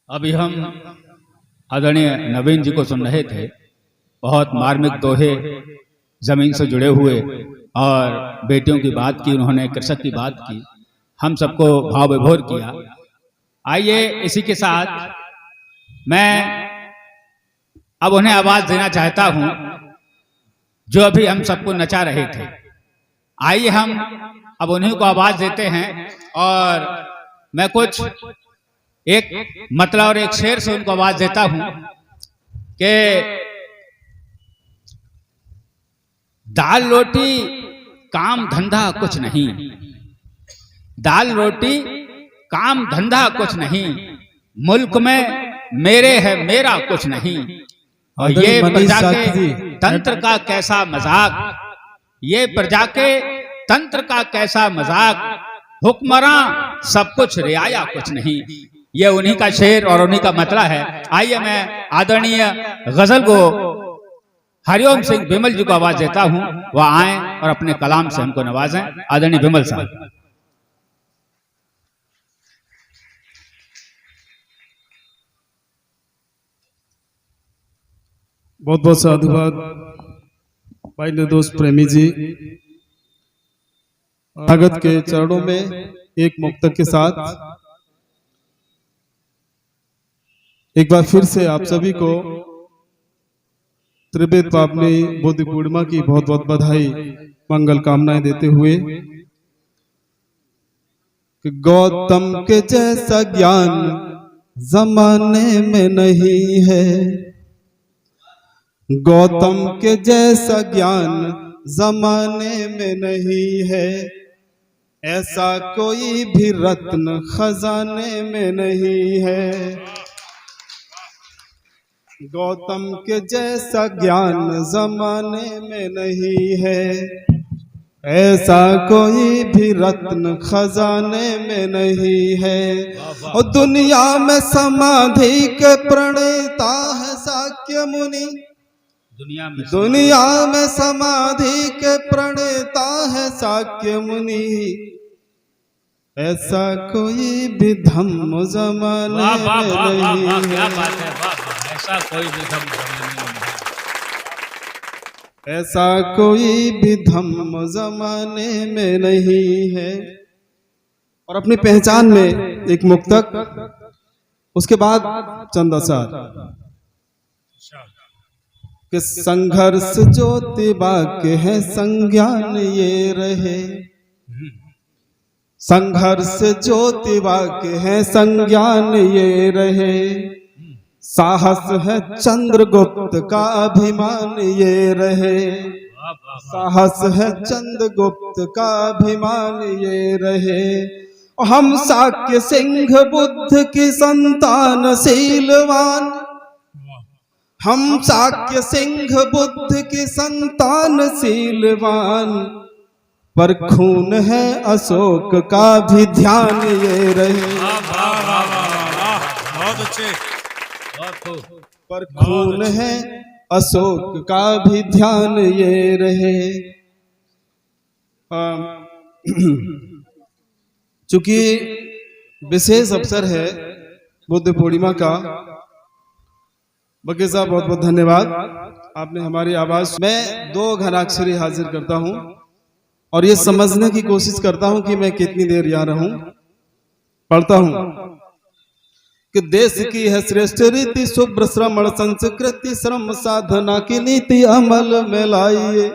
अभी हम आदरणीय नवीन जी को सुन रहे थे। बहुत मार्मिक दोहे जमीन से जुड़े हुए और बेटियों की बात की, उन्होंने कृषक की बात की, हम सबको भाव विभोर किया। आइए इसी के साथ मैं अब उन्हें आवाज देना चाहता हूं जो अभी हम सबको नचा रहे थे। आइए हम अब उन्हीं को आवाज देते हैं और मैं कुछ एक मतलब और एक शेर से उनको आवाज देता हूं कि दाल रोटी काम धंधा कुछ नहीं, दाल रोटी काम धंधा कुछ नहीं, मुल्क में मेरे है मेरा कुछ नहीं। और ये प्रजा के तंत्र का कैसा मजाक, ये प्रजा के तंत्र का कैसा मजाक, हुक्मरान सब कुछ रियाया कुछ नहीं। ये उन्हीं का शेर और उन्हीं का मतलब है। आइए मैं आदरणीय गजल को हरिओम सिंह विमल जी को आवाज देता हूं, वह आए और अपने कलाम से हमको नवाजें। आदरणीय विमल साहब। बहुत बहुत साधुवाद भाई निर्दोष प्रेमी जी। स्वागत के चरणों में एक मुक्तक के साथ एक बार फिर से आप सभी को त्रिवेद पावनी बुद्ध पूर्णिमा की बहुत बहुत बधाई मंगल कामनाएं देते हुए कि गौतम के जैसा ज्ञान जमाने में नहीं है, गौतम के जैसा ज्ञान जमाने में नहीं है, ऐसा कोई भी रत्न खजाने में नहीं है। गौतम के जैसा ज्ञान जमाने में नहीं है, ऐसा कोई भी रत्न खजाने में नहीं है। और दुनिया में समाधि के प्रणेता है साक्य मुनि, दुनिया में समाधि के प्रणेता है साक्य मुनि, ऐसा कोई भी धम्म जमाने में नहीं है। ऐसा कोई भी धम्म ऐसा कोई भी धम्म जमाने में नहीं है। और अपनी पहचान में एक मुक्तक, उसके बाद चंद असार कि संघर्ष ज्योति वाक्य है संज्ञान ये रहे, संघर्ष ज्योति वाक्य है संज्ञान ये रहे, साहस है चंद्रगुप्त का अभिमान ये रहे, साहस है चंद्रगुप्त का अभिमान ये रहे। हम शाक्य सिंह बुद्ध की संतान शीलवान, हम शाक्य सिंह बुद्ध की संतान शीलवान, पर खून है अशोक का भी ध्यान ये रहे। बहुत अच्छे। पर खून है अशोक का भी ध्यान ये रहे। चूंकि विशेष अवसर है बुद्ध पूर्णिमा का, बकीर साहब बहुत बहुत धन्यवाद, आपने हमारी आवाज में 2 घनाक्षरी हाजिर करता हूं और ये समझने की कोशिश करता हूं कि मैं कितनी देर यहाँ रहूं। पढ़ता हूं कि देश की है श्रेष्ठ रीति शुभ्र श्रमण संस्कृति, श्रम साधना की नीति अमल में लाइए।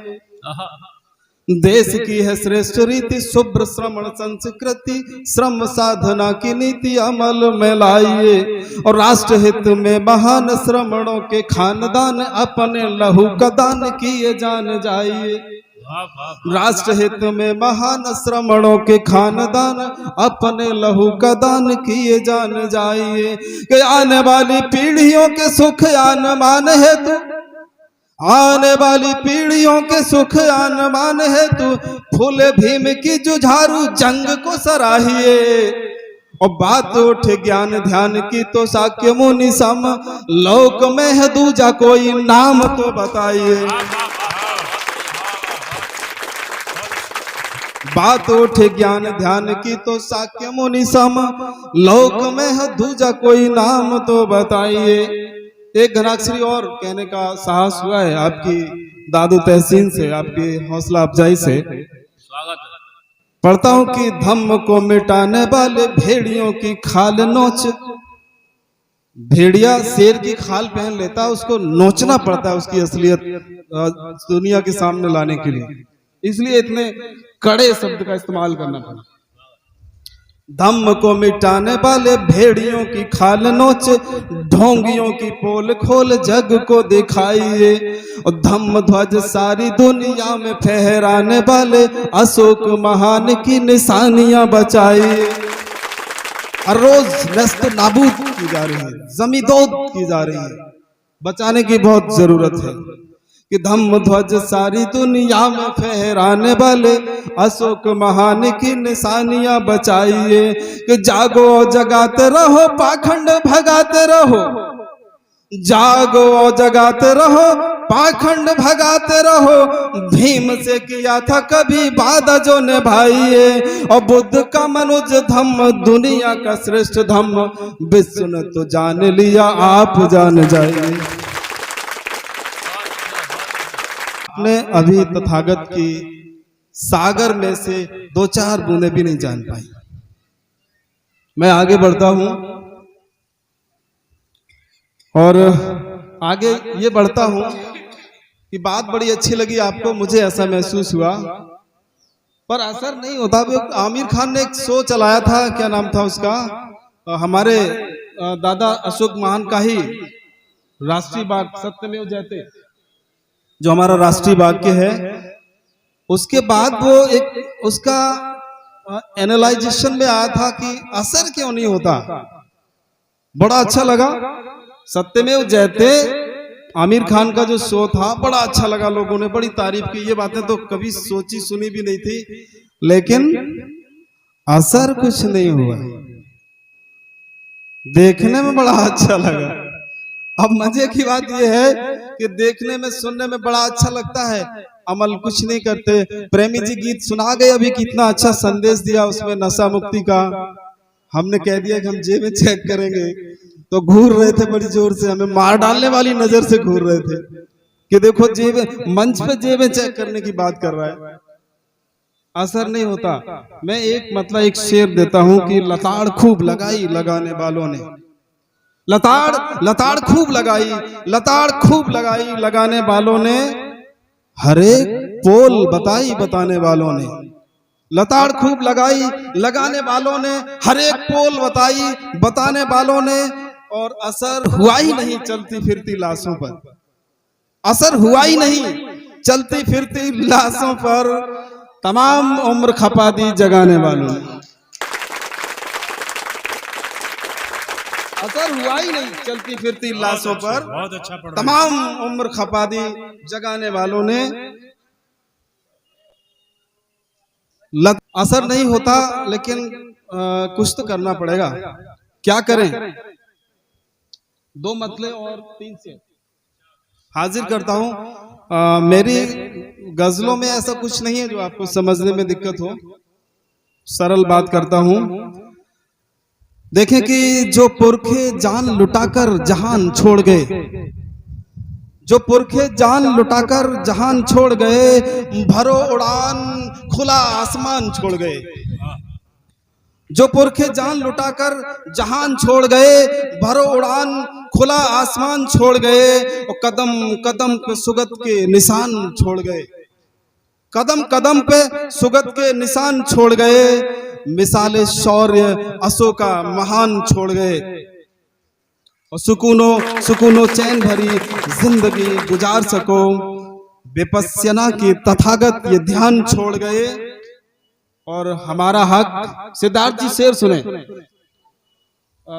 देश की है श्रेष्ठ रीति शुभ्र श्रमण संस्कृति, श्रम साधना की नीति अमल में लाइए। और राष्ट्र हित में महान श्रमणों के खानदान अपने लहू का दान किए जान जाइए। राष्ट्र हित में महान श्रमणों के खानदान अपने लहू का दान किए जान जाइए। कि आने वाली पीढ़ियों के सुख आनमान है तू, आने वाली पीढ़ियों के सुख आनमान है तू, फूले भीम की जुझारू जंग को सराहिए। और बात उठे ज्ञान ध्यान की तो शाक्य मुनि सम, लोक में है दूजा कोई नाम तो बताइए। बात उठे ज्ञान ध्यान की तो साक्य मुनि सम, लोक में है दूजा कोई नाम तो बताइए। एक घनाक्षरी और कहने का साहस हुआ है आपकी दादू तहसीन से, आपकी हौसला अफजाई से। पढ़ता हूं कि धम्म को मिटाने वाले भेड़ियों की खाल नोच। भेड़िया शेर की खाल पहन लेता है, उसको नोचना पड़ता है उसकी असलियत दुनिया के सामने लाने के लिए, इसलिए इतने कड़े शब्द का इस्तेमाल करना पड़ा। धम्म को मिटाने वाले भेड़ियों की खाल नोच, ढोंगियों की पोल खोल जग को दिखाइए। और धम्म ध्वज सारी दुनिया में फहराने वाले अशोक महान की निशानियां बचाइए। हर रोज नस्त नाबूद की जा रही है, जमींदोद की जा रही है, बचाने की बहुत जरूरत है। कि धम्म ध्वज सारी दुनिया में फहराने वाले अशोक महान की निशानियां बचाइए। कि जागो जगाते रहो पाखंड भगाते रहो, जागो जगाते रहो पाखंड भगाते रहो। भीम से किया था कभी वादा जो निभाइए। और बुद्ध का मनुज धम्म दुनिया का श्रेष्ठ धम्म, विश्व ने तो जान लिया आप जान जाइए। आपने अभी तथागत की सागर में से दो चार बूंदे भी नहीं जान पाई। मैं आगे बढ़ता हूं और आगे ये बढ़ता हूं कि बात बड़ी अच्छी लगी आपको, मुझे ऐसा महसूस हुआ, पर असर नहीं होता। आमिर खान ने एक शो चलाया था, क्या नाम था उसका, हमारे दादा अशोक महान का ही राष्ट्रीय बाग सत्यमेव जयते, जो हमारा राष्ट्रीय वाक्य है। उसके बाद वो एक उसका एनालाइजेशन में आया था कि असर क्यों नहीं होता। बड़ा अच्छा लगा, सत्यमेव जयते आमिर खान का जो शो था बड़ा अच्छा लगा, लोगों ने बड़ी तारीफ की। ये बातें तो कभी सोची सुनी भी नहीं थी, लेकिन असर कुछ नहीं हुआ। देखने में बड़ा अच्छा लगा। अब मजे की बात यह है कि देखने में सुनने में बड़ा अच्छा लगता है, अमल कुछ नहीं करते। प्रेमी जी गीत सुना गए अभी, कितना अच्छा संदेश दिया उसमें नशा मुक्ति का। हमने कह दिया कि हम जेबें चेक करेंगे, तो घूर रहे थे बड़ी जोर से, हमें मार डालने वाली नजर से घूर रहे थे कि देखो जेबें, मंच पे जेबें चेक करने की बात कर रहा है। असर नहीं होता। मैं एक शेर देता हूं कि लताड़ खूब लगाई लगाने वालों ने, लताड़ खूब लगाई, लताड़ खूब लगाई लगाने वालों ने, हरेक पोल बताई बताने वालों ने। लताड़ खूब लगाई लगाने वालों ने, हरेक पोल बताई बताने वालों ने, और असर हुआ ही नहीं चलती फिरती लाशों पर। असर हुआ ही नहीं चलती फिरती लाशों पर, तमाम उम्र खपा दी जगाने वालों ने। असर हुआ ही नहीं चलती फिरती लाशों पर, बहुत अच्छा पढ़ा, तमाम उम्र खपा दी जगाने वालों ने। असर नहीं होता, लेकिन कुछ तो करना पड़ेगा। क्या करें? दो मतले और तीन से हाजिर करता हूं। मेरी गजलों में ऐसा कुछ नहीं है जो आपको समझने में दिक्कत हो, सरल बात करता हूं। देखें कि जो पुरखे जान लुटाकर जहान छोड़ गए, जो पुरखे जान लुटाकर जहान छोड़ गए, भरो उड़ान खुला आसमान छोड़ गए। जो पुरखे जान लुटाकर जहान छोड़ गए, भरो उड़ान खुला आसमान छोड़ गए। और कदम कदम पे सुगत के निशान छोड़ गए, कदम कदम पे सुगत के निशान छोड़ गए। मिसाले शौर्य अशोका महान छोड़ गए। और सुकूनो चैन भरी जिंदगी गुजार सको, विपस्यना की तथागत ये ध्यान छोड़ गए। और हमारा हक, सिद्धार्थ जी शेर सुने,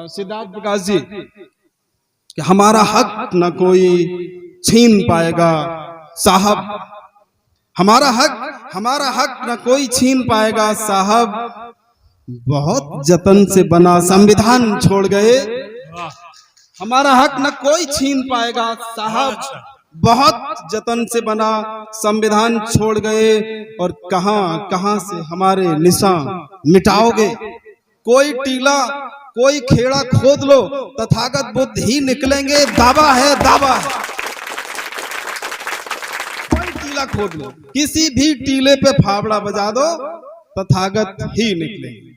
सिद्धार्थ प्रकाश जी, कि हमारा हक न कोई छीन पाएगा साहब, हमारा हक न कोई छीन पाएगा साहब। बहुत जतन से बना संविधान छोड़ गए, हमारा हक न कोई छीन पाएगा साहब। बहुत जतन से बना संविधान छोड़ गए और कहां कहां से हमारे निशान मिटाओगे। कोई टीला कोई खेड़ा खोद लो, तथागत बुद्ध ही निकलेंगे, दावा है दावा है। कोई टीला खोद लो, किसी भी टीले पे फावड़ा बजा दो, तथागत ही निकलेंगे।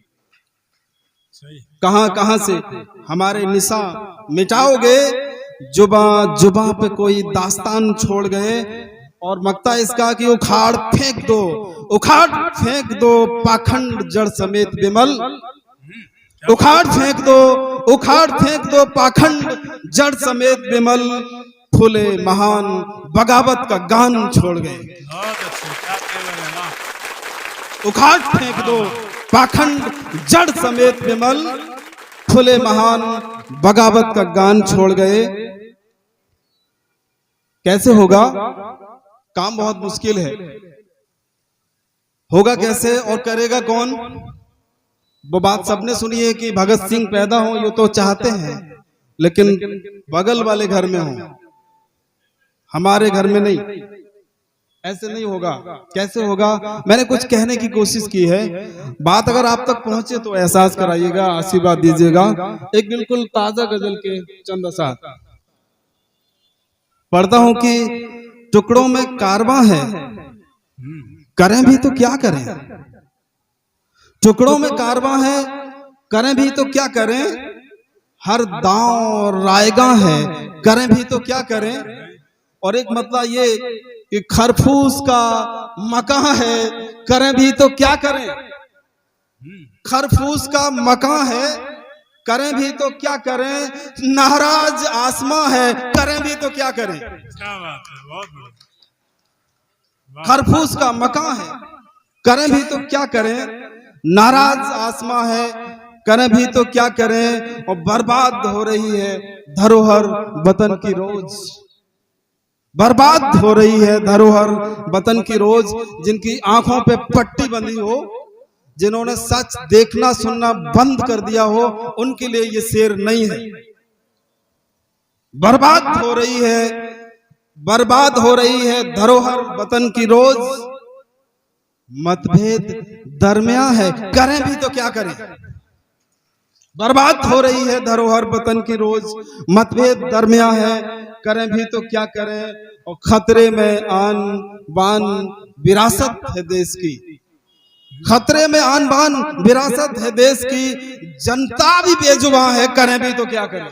कहां कहां से हमारे निशान मिटाओगे। जुबा जुबा पे कोई दास्तान छोड़ गए और मकता इसका कि उखाड़ फेंक दो, उखाड़ फेंक दो पाखंड जड़ समेत विमल। उखाड़ फेंक दो, उखाड़ फेंक दो पाखंड जड़ समेत विमल। फूले महान बगावत का गान छोड़ गए। उखाड़ फेंक दो पाखंड जड़ समेत विमल। फूले महान बगावत का गान छोड़ गए। कैसे होगा? काम बहुत मुश्किल है। होगा कैसे और करेगा कौन? वो बात सबने सुनी है कि भगत सिंह पैदा हो, ये तो चाहते हैं, लेकिन बगल वाले घर में हो, हमारे घर में नहीं। ऐसे नहीं होगा। कैसे होगा? मैंने कुछ कहने की कोशिश की है। बात अगर आप तक पहुंचे तो एहसास कराइएगा, आशीर्वाद दीजिएगा। एक बिल्कुल ताजा गजल के चंद अशार पढ़ता हूं कि टुकड़ों में कारवां है, करें भी तो क्या करें। टुकड़ों में कारवां है, करें भी तो क्या करें। हर दांव रायगा है, करें भी तो क्या करें। और एक मतलब ये कि खरफूस का मकान है, करें भी तो क्या करें। खरफूस का मकान है, करें भी तो क्या करें। नाराज आसमां है, करें भी तो क्या करें। क्या बात है, बहुत बढ़िया। खरफूस का मकान है, करें भी तो क्या करें। नाराज आसमां है, करें भी तो क्या करें। और बर्बाद हो रही है धरोहर वतन की रोज। बर्बाद हो रही है धरोहर वतन की रोज। जिनकी आंखों पे पट्टी बंधी हो, जिन्होंने सच देखना सुनना बंद कर दिया हो, उनके लिए ये शेर नहीं है। बर्बाद हो रही है, बर्बाद हो रही है धरोहर वतन की रोज। मतभेद दरमिया है, करें भी तो क्या करें। बर्बाद हो रही है धरोहर वतन की रोज। मतभेद दरमिया है, करें भी तो क्या करें। और खतरे में आन बान विरासत है देश की। खतरे में आन बान विरासत है देश की। जनता भी बेजुबान है, करें भी तो क्या करें।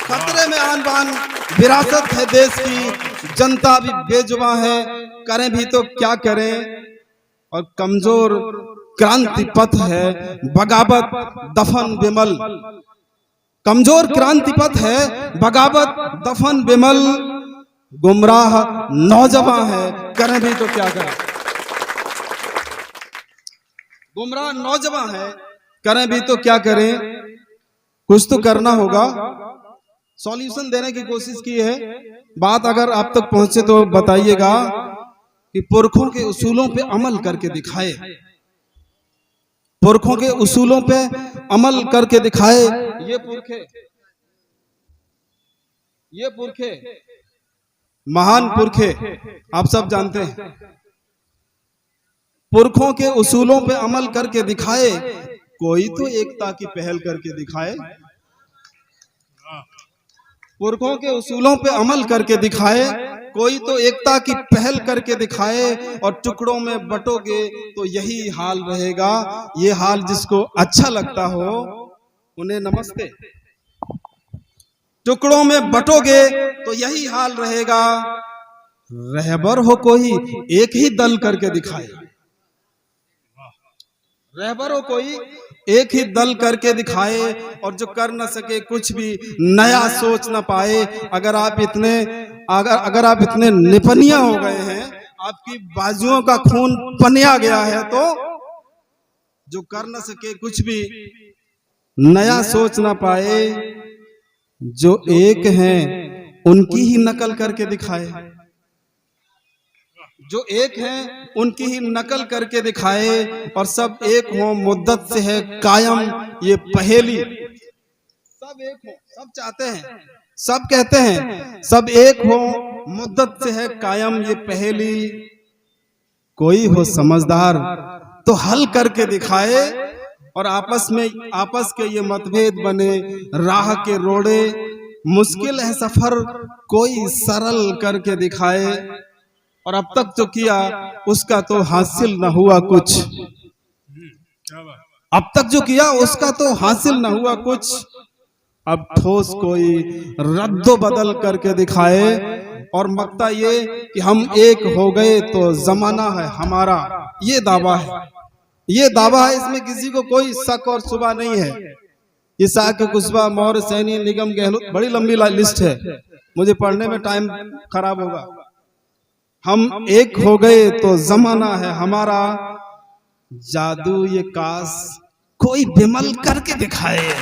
खतरे में आन बान विरासत है देश की। जनता भी बेजुबान है, करें भी तो क्या करें। और कमजोर क्रांति पथ है, बगावत दफन विमल। कमजोर क्रांति पथ है, बगावत दफन विमल। गुमराह नौजवान है, करें भी तो क्या करें। गुमराह नौजवान है, करें भी तो क्या करें। कुछ तो करना होगा। सॉल्यूशन देने की कोशिश की है। बात अगर आप तक पहुंचे तो बताइएगा कि पुरखों के उसूलों पे अमल करके दिखाए। पुरखों के उसूलों पे अमल करके दिखाए। ये पुरखे महान पुरखे आप सब जानते हैं। पुरखों के उसूलों पे अमल करके दिखाए। कोई तो एकता की पहल करके दिखाए। पुरखों के उसूलों पे अमल करके दिखाए। कोई तो एकता की पहल करके दिखाए। और टुकड़ों में बटोगे तो यही हाल रहेगा। ये हाल जिसको अच्छा लगता हो उन्हें नमस्ते। टुकड़ों में बटोगे तो यही हाल रहेगा। रहबर हो कोई एक ही दल करके दिखाए। रहबर हो कोई एक ही दल करके दिखाए। और जो कर न सके कुछ भी नया सोच न पाए। अगर आप इतने निपनिया हो गए हैं, आपकी बाजुओं का खून पनिया गया है, तो जो कर न सके कुछ भी नया सोच ना पाए। जो एक हैं उनकी ही नकल करके दिखाए। जो एक हैं उनकी ही नकल करके दिखाए। और सब एक हो मुद्दत से है कायम ये पहेली। सब एक हो, सब चाहते हैं, सब कहते हैं सब एक हो, मुद्दत से है कायम ये पहेली, कोई हो समझदार तो हल करके दिखाए, और आपस के ये मतभेद बने राह के रोड़े, मुश्किल है सफर कोई सरल करके दिखाए, और अब तक जो किया उसका तो हासिल न हुआ कुछ, क्या बात। अब तक जो किया उसका तो हासिल न हुआ कुछ, अब ठोस कोई रद्दो बदल करके दिखाए, और मकता ये कि हम एक हो गए तो जमाना है हमारा, ये दावा है, ये दावा है, इसमें किसी को कोई शक और शुबा नहीं है। इसाक कुशवा मौर्य सैनी निगम गहलोत, बड़ी लंबी लिस्ट है, मुझे पढ़ने में टाइम खराब होगा। हम एक हो गए तो जमाना है हमारा, जादू ये काश कोई विमल करके दिखाए।